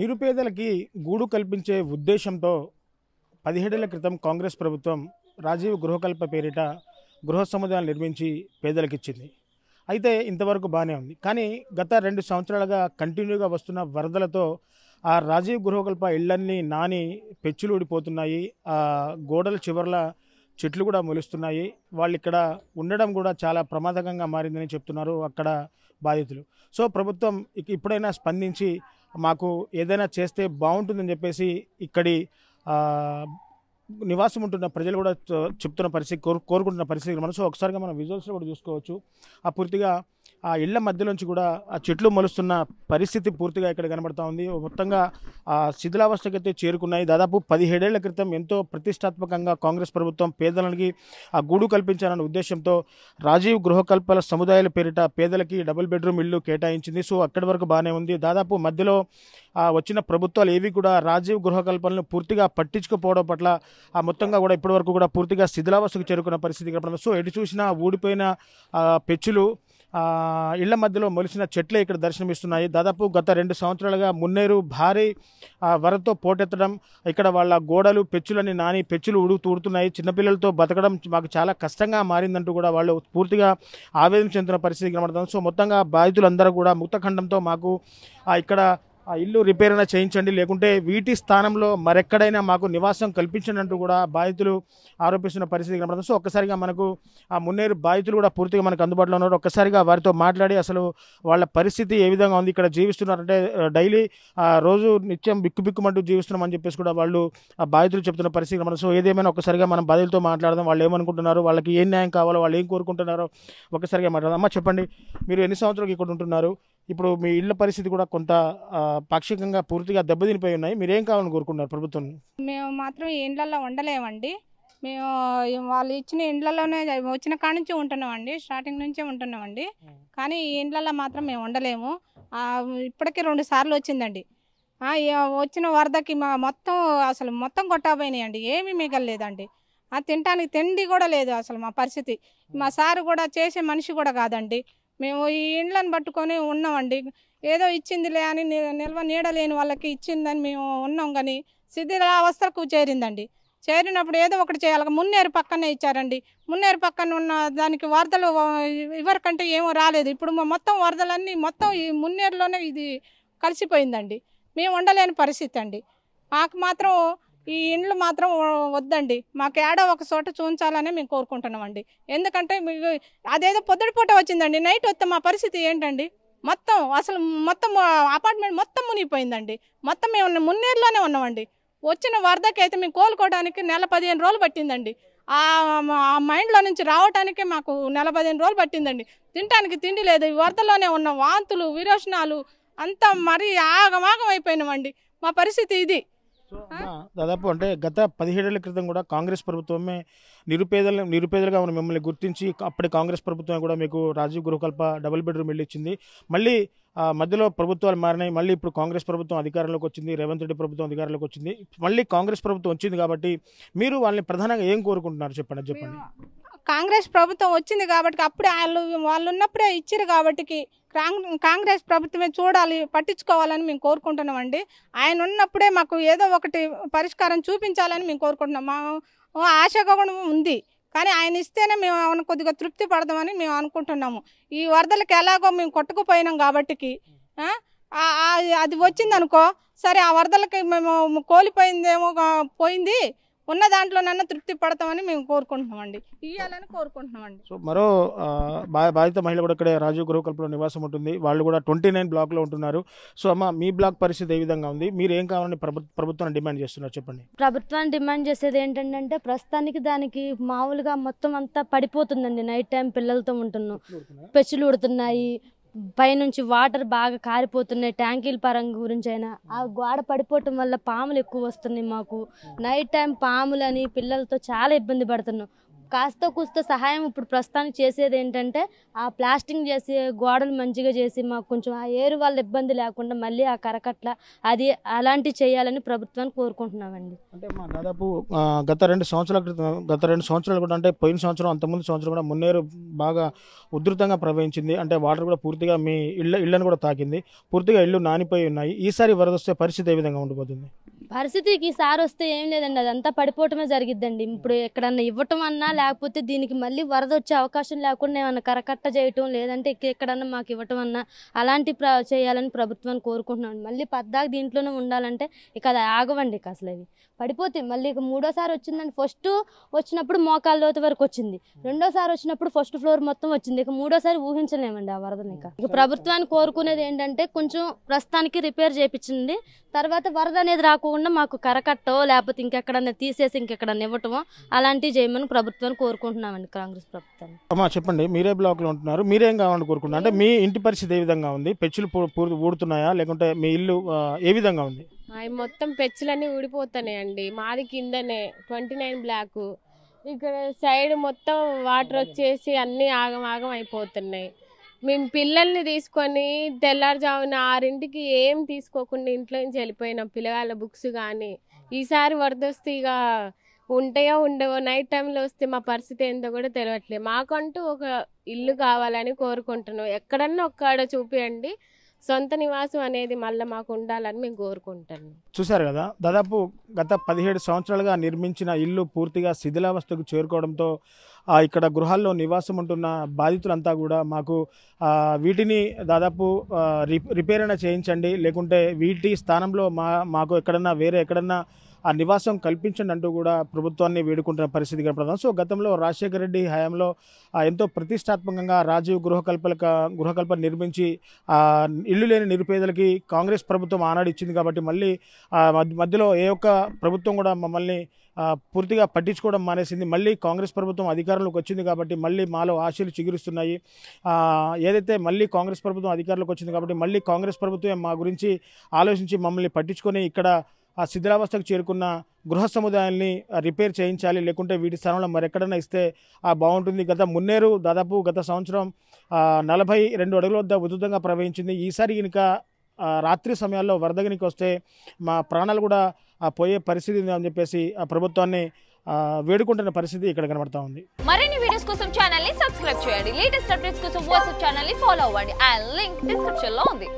నిరుపేదలకి గూడు కల్పించే ఉద్దేశంతో 17 ఏళ్ల క్రితం కాంగ్రెస్ ప్రభుత్వం రాజీవ్ గృహకల్ప పేరిట గృహ సముదాయాలు నిర్మించి పేదలకిచ్చింది. అయితే ఇంతవరకు బాగానే ఉంది. కానీ గత 2 సంవత్సరాలుగా కంటిన్యూగా వస్తున్న వరదలతో ఆ రాజీవ్ గృహకల్ప ఇళ్లన్నీ నాని పెచ్చులు ఊడిపోతున్నాయి. ఆ గోడల చివర్ల చెట్లు కూడా మొలుస్తున్నాయి. వాళ్ళు ఇక్కడ ఉండడం కూడా చాలా ప్రమాదకంగా మారిందని చెప్తున్నారు అక్కడ బాధితులు. సో ప్రభుత్వం ఇప్పుడైనా స్పందించి మాకు ఏదైనా చేస్తే బాగుంటుందని చెప్పేసి ఇక్కడి ఆ, నివాసం ఉంటున్న ప్రజలు కూడా చెప్తున్న పరిస్థితి కోరుకుంటున్న పరిస్థితి మనం. సో ఒకసారిగా మనం విజువల్స్లో కూడా చూసుకోవచ్చు. ఆ పూర్తిగా ఆ ఇళ్ల మధ్యలోంచి కూడా ఆ చెట్లు మొలుస్తున్న పరిస్థితి పూర్తిగా ఇక్కడ కనబడతా ఉంది. మొత్తంగా ఆ శిథిలావస్థకైతే చేరుకున్నాయి. దాదాపు 17 ఏళ్ల క్రితం ఎంతో ప్రతిష్టాత్మకంగా కాంగ్రెస్ ప్రభుత్వం పేదలకి ఆ గూడు కల్పించాలన్న ఉద్దేశంతో రాజీవ్ గృహకల్పల సముదాయాల పేరిట పేదలకి డబుల్ బెడ్రూమ్ ఇల్లు కేటాయించింది. సో అక్కడి వరకు బాగానే ఉంది. దాదాపు మధ్యలో వచ్చిన ప్రభుత్వాలు ఏవి కూడా రాజీవ్ గృహకల్పనను పూర్తిగా పట్టించుకోపోవడం పట్ల మొత్తంగా కూడా ఇప్పటివరకు కూడా పూర్తిగా శిథిలావస్థకు చేరుకున్న పరిస్థితి కనబడుతుంది. సో ఎటు చూసినా ఊడిపోయిన పెచ్చులు ఇళ్ల మధ్యలో మొలిసిన చెట్లే ఇక్కడ దర్శనమిస్తున్నాయి. దాదాపు గత 2 సంవత్సరాలుగా మున్నేరు భారీ వరదతో పోటెత్తడం, ఇక్కడ వాళ్ళ గోడలు పెచ్చులని నాని పెచ్చులు ఊడుతున్నాయి. చిన్నపిల్లలతో బతకడం మాకు చాలా కష్టంగా మారిందంటూ కూడా వాళ్ళు పూర్తిగా ఆవేదన చెందుతున్న పరిస్థితి కనబడుతుంది. సో మొత్తంగా బాధితులందరూ కూడా ముక్తఖండంతో మాకు ఇక్కడ ఆ ఇల్లు రిపేర్ అయినా చేయించండి, లేకుంటే వీటి స్థానంలో మరెక్కడైనా మాకు నివాసం కల్పించండి అంటూ కూడా బాధితులు ఆరోపిస్తున్న పరిస్థితి కనబడుతుంది. సో ఒక్కసారిగా మనకు ఆ మున్నేరు బాధితులు కూడా పూర్తిగా మనకు అందుబాటులో ఉన్నారు. ఒక్కసారిగా వారితో మాట్లాడి అసలు వాళ్ళ పరిస్థితి ఏ విధంగా ఉంది, ఇక్కడ జీవిస్తున్నారంటే డైలీ రోజు నిత్యం బిక్కుబిక్కుమంటూ జీవిస్తున్నామని చెప్పేసి కూడా వాళ్ళు ఆ బాధితులు చెప్తున్న పరిస్థితి కనబడుతుంది. సో ఏదేమైనా ఒక్కసారిగా మనం బాధితులతో మాట్లాడదాం. వాళ్ళు ఏమనుకుంటున్నారు, వాళ్ళకి ఏం న్యాయం కావాలో, వాళ్ళు ఏం కోరుకుంటున్నారో ఒక్కసారిగా మాట్లాడదాం. అమ్మ చెప్పండి, మీరు ఎన్ని సంవత్సరాలు ఇక్కడ ఉంటున్నారు? ఇప్పుడు మీ ఇళ్ళ పరిస్థితి కూడా కొంత పాక్షికంగా పూర్తిగా దెబ్బతినిపోయి ఉన్నాయి. మీరేం కావాలని కోరుకుంటున్నారు ప్రభుత్వం? మేము మాత్రం ఈ ఇండ్లలో ఉండలేమండి. మేము వాళ్ళు ఇచ్చిన ఇండ్లలోనే వచ్చిన కాడ నుంచి ఉంటున్నామండి, స్టార్టింగ్ నుంచే ఉంటున్నామండి. కానీ ఈ ఇండ్లలో మాత్రం మేము ఉండలేము. ఇప్పటికీ 2 సార్లు వచ్చిందండి. వచ్చిన వరదకి మొత్తం అసలు మొత్తం కొట్టబోయినాయండి, ఏమీ మిగలలేదండి. తినటానికి తిండి కూడా లేదు అసలు. మా పరిస్థితి, మా సారు కూడా చేసే మనిషి కూడా కాదండి. మేము ఈ ఇండ్లను పట్టుకొని ఉన్నామండి. ఏదో ఇచ్చిందిలే అని నిల్వ నీడలేని వాళ్ళకి ఇచ్చిందని మేము ఉన్నాం. కానీ శిథిలావస్థకు చేరిందండి. చేరినప్పుడు ఏదో ఒకటి చేయాలి. మున్నేరు పక్కనే ఇచ్చారండి. మున్నేరు పక్కన ఉన్న దానికి వరదలు ఎవరికంటే ఏమో రాలేదు. ఇప్పుడు మొత్తం వరదలన్నీ మొత్తం ఈ మున్నేరులోనే ఇది కలిసిపోయిందండి. మేము ఉండలేని పరిస్థితి అండి. మాకు మాత్రం ఈ ఇండ్లు మాత్రం వద్దండి. మాకు ఏడో ఒక చోట చూంచాలని మేము కోరుకుంటున్నామండి. ఎందుకంటే అదేదో పొద్దుటిపూట వచ్చిందండి, నైట్ వస్తే మా పరిస్థితి ఏంటండి? మొత్తం అపార్ట్మెంట్ మొత్తం మునిగిపోయిందండి. మొత్తం మేము మున్నేరులోనే ఉన్నామండి. వచ్చిన వరదకి అయితే మేము కోలుకోవడానికి 15 రోజులు పట్టిందండి. ఆ మైండ్లో నుంచి రావడానికే మాకు 15 రోజులు పట్టిందండి. తినడానికి తిండి లేదు. ఈ వరదలోనే ఉన్న వాంతులు విరోచనాలు అంతా మరీ ఆగమాగం అయిపోయినామండి. మా పరిస్థితి ఇది. దాదాపు అంటే గత 17 ఏళ్ల క్రితం కూడా కాంగ్రెస్ ప్రభుత్వమే నిరుపేదలుగా ఉన్న మిమ్మల్ని గుర్తించి అప్పటి కాంగ్రెస్ ప్రభుత్వం కూడా మీకు రాజీవ్ గృహకల్ప డబుల్ బెడ్రూమ్ ఇల్లు ఇచ్చింది. మళ్ళీ మధ్యలో ప్రభుత్వాలు మారినాయి. మళ్ళీ ఇప్పుడు కాంగ్రెస్ ప్రభుత్వం అధికారంలోకి వచ్చింది, రేవంత్ రెడ్డి ప్రభుత్వం అధికారంలోకి వచ్చింది. మళ్ళీ కాంగ్రెస్ ప్రభుత్వం వచ్చింది కాబట్టి మీరు వాళ్ళని ప్రధానంగా ఏం కోరుకుంటున్నారు చెప్పండి. కాంగ్రెస్ ప్రభుత్వం వచ్చింది కాబట్టి అప్పుడే వాళ్ళు ఉన్నప్పుడే ఇచ్చారు కాబట్టి కాంగ్రెస్ ప్రభుత్వమే చూడాలి, పట్టించుకోవాలని మేము కోరుకుంటున్నామండి. ఆయన ఉన్నప్పుడే మాకు ఏదో ఒకటి పరిష్కారం చూపించాలని మేము కోరుకుంటున్నాం. మా ఆశగా కూడా ఉంది. కానీ ఆయన ఇస్తేనే మేము కొద్దిగా తృప్తి పడదామని మేము అనుకుంటున్నాము. ఈ వరదలకి ఎలాగో మేము కొట్టుకుపోయినాం కాబట్టి అది వచ్చిందనుకో, సరే ఆ వరదలకి మేము కోల్పోయిందేమో పోయింది, ఉన్న దాంట్లోనన్నా తృప్తి పడతామని మేము కోరుకుంటున్నామండి, ఇవ్వాలని కోరుకుంటున్నామండి. సో మరో బాధిత మహిళ కూడా ఇక్కడ రాజీవ్ గృహకల్పలో నివాసం ఉంటుంది. వాళ్ళు కూడా 29 బ్లాక్లో ఉంటున్నారు. సో అమ్మ, మీ బ్లాక్ పరిస్థితి ఏ విధంగా ఉంది? మీరు ఏం కావాలని ప్రభుత్వాన్ని డిమాండ్ చేస్తున్నారు చెప్పండి. ప్రభుత్వాన్ని డిమాండ్ చేసేది ఏంటంటే ప్రస్తుతానికి దానికి మామూలుగా మొత్తం అంతా పడిపోతుందండి. నైట్ టైం పిల్లలతో ఉంటున్నాం, పెచ్చులు ఉడుతున్నాయి, పైనుంచి వాటర్ బాగా కారిపోతున్నాయి. ట్యాంకీల పరంగా గురించి అయినా ఆ గోడ పడిపోవటం వల్ల పాములు ఎక్కువ వస్తున్నాయి. మాకు నైట్ టైం పాములని పిల్లలతో చాలా ఇబ్బంది పడుతున్నాం. కాస్త కూస్త సహాయం ఇప్పుడు ప్రస్తుతానికి చేసేది ఏంటంటే ఆ ప్లాస్టింగ్ చేసి గోడలు మంచిగా చేసి మాకు కొంచెం ఆ ఏరు వాళ్ళ ఇబ్బంది లేకుండా మళ్ళీ ఆ కరకట్ల అది అలాంటివి చేయాలని ప్రభుత్వాన్ని కోరుకుంటున్నామండి. అంటే మా దాదాపు గత 2 సంవత్సరాల క్రితం గత 2 సంవత్సరాలు కూడా అంటే పోయిన సంవత్సరం అంతకుముందు సంవత్సరం కూడా మున్నేరు బాగా ఉధృతంగా ప్రవహించింది. అంటే వాటర్ కూడా పూర్తిగా మీ ఇళ్లను కూడా తాకింది. పూర్తిగా ఇళ్ళు నానిపోయి ఉన్నాయి. ఈసారి వరద వస్తే పరిస్థితి ఏ విధంగా ఉండిపోతుంది? పరిస్థితికి ఈసారి వస్తే ఏం లేదండి, అదంతా పడిపోవటమే జరిగిద్దండి. ఇప్పుడు ఎక్కడన్నా ఇవ్వటం అన్నా లేకపోతే దీనికి మళ్ళీ వరద వచ్చే అవకాశం లేకుండా ఏమన్నా కరకట్ట చేయటం లేదంటే ఎక్కడన్నా మాకు ఇవ్వటం అన్నా అలాంటి చేయాలని ప్రభుత్వాన్ని కోరుకుంటున్నాం. మళ్ళీ పద్దాక దీంట్లోనే ఉండాలంటే ఇక అది ఆగవండి. ఇక అసలు అవి పడిపోతాయి. మళ్ళీ ఇక మూడోసారి వచ్చిందండి. ఫస్ట్ వచ్చినప్పుడు మోకాళ్ళ లోతు వరకు వచ్చింది, రెండోసారి వచ్చినప్పుడు ఫస్ట్ ఫ్లోర్ మొత్తం వచ్చింది. ఇక మూడోసారి ఊహించలేమండి ఆ వరదని. ఇక ప్రభుత్వాన్ని కోరుకునేది ఏంటంటే కొంచెం ప్రస్తుతానికి రిపేర్ చేయించింది, తర్వాత వరద అనేది రాకుండా మాకు కరకట్టో లేకపోతే ఇంకెక్కడన్నా తీసేసి ఇంకెక్కడన్నా ఇవ్వటమో అలాంటివి చేయమని ప్రభుత్వాన్ని కోరుకుంటున్నామండి, కాంగ్రెస్ ప్రభుత్వాన్ని. అమ్మా చెప్పండి, మీరే బ్లాక్లో ఉంటున్నారు, మీరేం కావాలని కోరుకుంటున్నారు? అంటే మీ ఇంటి పరిస్థితి ఏ విధంగా ఉంది? పెచ్చులు ఊడుతున్నాయా లేకుంటే మీ ఇల్లు ఏ విధంగా ఉంది? అవి మొత్తం పెచ్చులన్నీ ఊడిపోతున్నాయండి. మాది కిందనే 29 బ్లాక్. ఇక్కడ సైడ్ మొత్తం వాటర్ వచ్చేసి అన్నీ ఆగం ఆగం అయిపోతున్నాయి. మేము పిల్లల్ని తీసుకొని తెల్లారుజామున 6ంటికి ఏం తీసుకోకుండా ఇంట్లో నుంచి వెళ్ళిపోయినాం. పిల్లగాళ్ళ బుక్స్ కానీ ఈసారి వరద వస్తే ఇక ఉంటాయో ఉండవో, నైట్ టైంలో వస్తే మా పరిస్థితి ఏందో కూడా తెలియట్లేదు. మాకంటూ ఒక ఇల్లు కావాలని కోరుకుంటున్నాం. ఎక్కడన్నా ఒక్కడ చూపియండి, సొంత నివాసం అనేది మళ్ళీ మాకు ఉండాలని మేము కోరుకుంటాను. చూశారు కదా, దాదాపు గత 17 సంవత్సరాలుగా నిర్మించిన ఇల్లు పూర్తిగా శిథిలావస్థకు చేరుకోవడంతో ఇక్కడ గృహాల్లో నివాసం ఉంటున్న బాధితులంతా కూడా మాకు వీటిని దాదాపు రిపేర్ అయినా చేయించండి, లేకుంటే వీటి స్థానంలో మాకు ఎక్కడన్నా వేరే ఎక్కడన్నా ఆ నివాసం కల్పించండి అంటూ కూడా ప్రభుత్వాన్ని వేడుకుంటున్న పరిస్థితి కనపడుతుంది. సో గతంలో రాజశేఖర రెడ్డి హయాంలో ఎంతో ప్రతిష్టాత్మకంగా రాజీవ్ గృహకల్పన నిర్మించి ఇల్లు లేని నిరుపేదలకి కాంగ్రెస్ ప్రభుత్వం ఆనాడు ఇచ్చింది కాబట్టి మళ్ళీ మధ్యలో ఏ ఒక్క ప్రభుత్వం కూడా మమ్మల్ని పూర్తిగా పట్టించుకోవడం మానేసింది. మళ్ళీ కాంగ్రెస్ ప్రభుత్వం అధికారంలోకి వచ్చింది కాబట్టి మళ్ళీ మాలో ఆశలు చిగురిస్తున్నాయి. ఏదైతే మళ్ళీ కాంగ్రెస్ ప్రభుత్వం అధికారంలోకి వచ్చింది కాబట్టి మళ్ళీ కాంగ్రెస్ ప్రభుత్వం మా గురించి ఆలోచించి మమ్మల్ని పట్టించుకొని ఇక్కడ ఆ శిథిలావస్థకు చేరుకున్న గృహ సముదాయాల్ని రిపేర్ చేయించాలి, లేకుంటే వీటి స్థానంలో మరెక్కడన్నా ఇస్తే బాగుంటుంది. మున్నేరు దాదాపు గత సంవత్సరం 42 అడుగుల వద్ద ఉధృతంగా ప్రవహించింది. ఈసారి కనుక రాత్రి సమయాల్లో వరద కనుక వస్తే మా ప్రాణాలు కూడా పోయే పరిస్థితి ఉంది అని చెప్పేసి ఆ ప్రభుత్వాన్ని వేడుకుంటున్న పరిస్థితి ఇక్కడ కనబడతా ఉంది. మరిన్ని వీడియోస్ కోసం ఛానల్ ని సబ్స్క్రైబ్ చేయండి. లేటెస్ట్ అప్డేట్స్ కోసం వాట్సాప్ ఛానల్ ని ఫాలో అవ్వండి. ఆ లింక్ డిస్క్రిప్షన్ లో ఉంది.